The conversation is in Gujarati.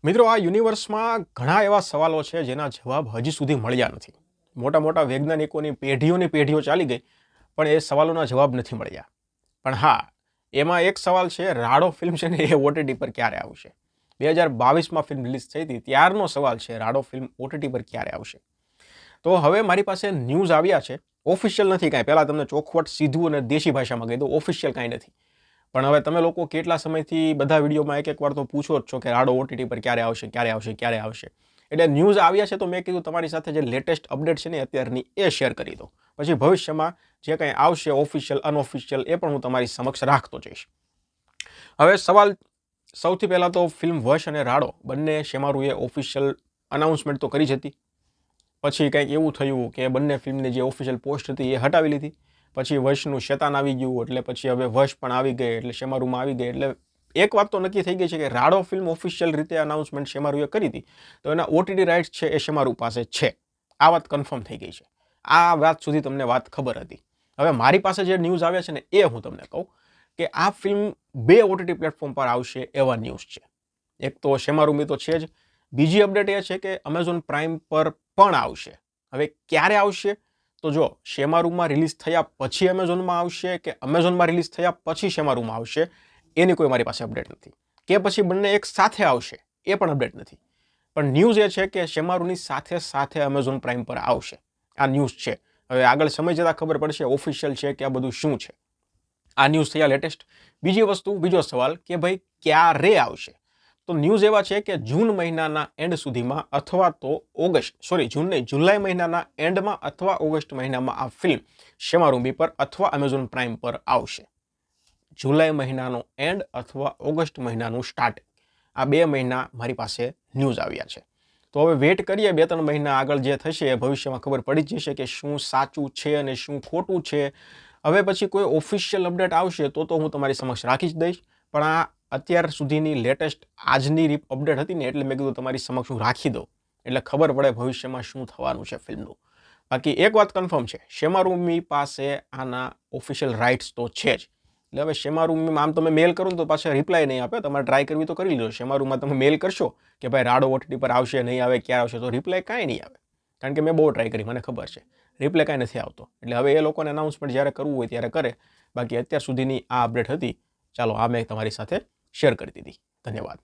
મિત્રો, આ યુનિવર્સમાં ઘણા એવા સવાલો છે જેના જવાબ હજી સુધી મળ્યા નથી. મોટા મોટા વૈજ્ઞાનિકોની પેઢીઓની પેઢીઓ ચાલી ગઈ, પણ એ સવાલોના જવાબ નથી મળ્યા. પણ હા, એમાં એક સવાલ છે, રાડો ફિલ્મ છે ને એ ઓટીટી પર ક્યારે આવશે? 2022માં ફિલ્મ રિલીઝ થઈ હતી, ત્યારનો સવાલ છે, રાડો ફિલ્મ ઓટીટી પર ક્યારે આવશે? તો હવે મારી પાસે ન્યૂઝ આવ્યા છે. ઓફિશિયલ નથી કાંઈ. પહેલાં તમને ચોખવટ સીધું અને દેશી ભાષામાં કહી દઉં, ઓફિશિયલ કાંઈ નથી. પણ હવે તમે લોકો કેટલા સમયથી બધા વિડીયોમાં એક વાર તો પૂછો જ છો કે રાડો ઓટીટી પર ક્યારે આવશે, ક્યારે આવશે, ક્યારે આવશે. એટલે ન્યૂઝ આવ્યા છે તો મેં કીધું તમારી સાથે જે લેટેસ્ટ અપડેટ છે ને અત્યારની એ શેર કરી દો. પછી ભવિષ્યમાં જે કંઈ આવશે ઓફિશિયલ, અનઓફિશિયલ, એ પણ હું તમારી સમક્ષ રાખતો જઈશ. હવે સવાલ સૌથી પહેલાં તો ફિલ્મ વશ અને રાડો બંને શેમારુએ ઓફિશિયલ અનાઉન્સમેન્ટ તો કરી જ હતી. પછી કંઈક એવું થયું કે બંને ફિલ્મની જે ઓફિશિયલ પોસ્ટ હતી એ હટાવી લીધી. પછી વશનું શેતાન આવી ગયું, એટલે પછી હવે વશ પણ આવી ગઈ, એટલે શેમારુમાં આવી ગઈ. એટલે એક વાત તો નક્કી થઈ ગઈ છે કે રાડો ફિલ્મ ઓફિશિયલ રીતે અનાઉન્સમેન્ટ શેમારુએ કરી હતી, તો એના ઓટીટી રાઇટ્સ છે એ શેમારુ પાસે છે. આ વાત કન્ફર્મ થઈ ગઈ છે. આ વાત સુધી તમને વાત ખબર હતી. હવે મારી પાસે જે ન્યૂઝ આવ્યા છે ને એ હું તમને કહું કે આ ફિલ્મ 2 ઓટીટી પ્લેટફોર્મ પર આવશે એવા ન્યૂઝ છે. એક તો શેમારુમી તો છે જ. બીજી અપડેટ એ છે કે એમેઝોન પ્રાઇમ પર પણ આવશે. હવે ક્યારે આવશે? તો જો શેમારુમાં રિલીઝ થયા પછી એમેઝોનમાં આવશે કે એમેઝોનમાં રિલીઝ થયા પછી શેમારુમાં આવશે, એની કોઈ મારી પાસે અપડેટ નથી. કે પછી બંને એક સાથે આવશે, એ પણ અપડેટ નથી. પણ ન્યૂઝ એ છે કે શેમારુની સાથે સાથે એમેઝોન પ્રાઇમ પર આવશે. આ ન્યૂઝ છે. હવે આગળ સમય જતાં ખબર પડશે ઓફિશિયલ છે કે આ બધું શું છે. આ ન્યૂઝ થયા લેટેસ્ટ. બીજી વસ્તુ, બીજો સવાલ કે ભાઈ ક્યારે આવશે? તો ન્યૂઝ એવા છે કે જૂન મહિનાના એન્ડ સુધીમાં અથવા તો જુલાઈ મહિનાના એન્ડમાં અથવા ઓગસ્ટ મહિનામાં આ ફિલ્મ શેમારુમી પર અથવા એમેઝોન પ્રાઇમ પર આવશે. જુલાઈ મહિનાનો એન્ડ અથવા ઓગસ્ટ મહિનાનું સ્ટાર્ટિંગ, આ 2 મહિના મારી પાસે ન્યૂઝ આવ્યા છે. તો હવે વેટ કરીએ 2-3 મહિના આગળ જે થશે એ ભવિષ્યમાં ખબર પડી જ જશે કે શું સાચું છે અને શું ખોટું છે. હવે પછી કોઈ ઓફિશિયલ અપડેટ આવશે તો હું તમારી સમક્ષ રાખી જ દઈશ. પણ આ અત્યાર સુધીની લેટેસ્ટ આજની અપડેટ હતી ને, એટલે મેં કીધું તમારી સમક્ષ હું રાખી દઉં, એટલે ખબર પડે ભવિષ્યમાં શું થવાનું છે ફિલ્મનું. બાકી એક વાત કન્ફર્મ છે, શેમારુમી પાસે આના ઓફિશિયલ રાઇટ્સ તો છે જ. એટલે હવે શેમારુમીમાં આમ તમે મેલ કરો ને તો પાછા રિપ્લાય નહીં આપે. તમારે ટ્રાય કરવી તો કરી લો. શેમારુમાં તમે મેલ કરશો કે ભાઈ રાડો ઓટીટી પર આવશે, નહીં આવે, ક્યારે આવશે, તો રિપ્લાય કાંઈ નહીં આવે. કારણ કે મેં બહુ ટ્રાય કરી, મને ખબર છે રિપ્લાય કાંઈ નથી આવતો. એટલે હવે એ લોકોને અનાઉન્સમેન્ટ જ્યારે કરવું હોય ત્યારે કરે. બાકી અત્યાર સુધીની આ અપડેટ હતી. ચાલો, આ મેં તમારી સાથે શેર કરી દીધી. ધન્યવાદ.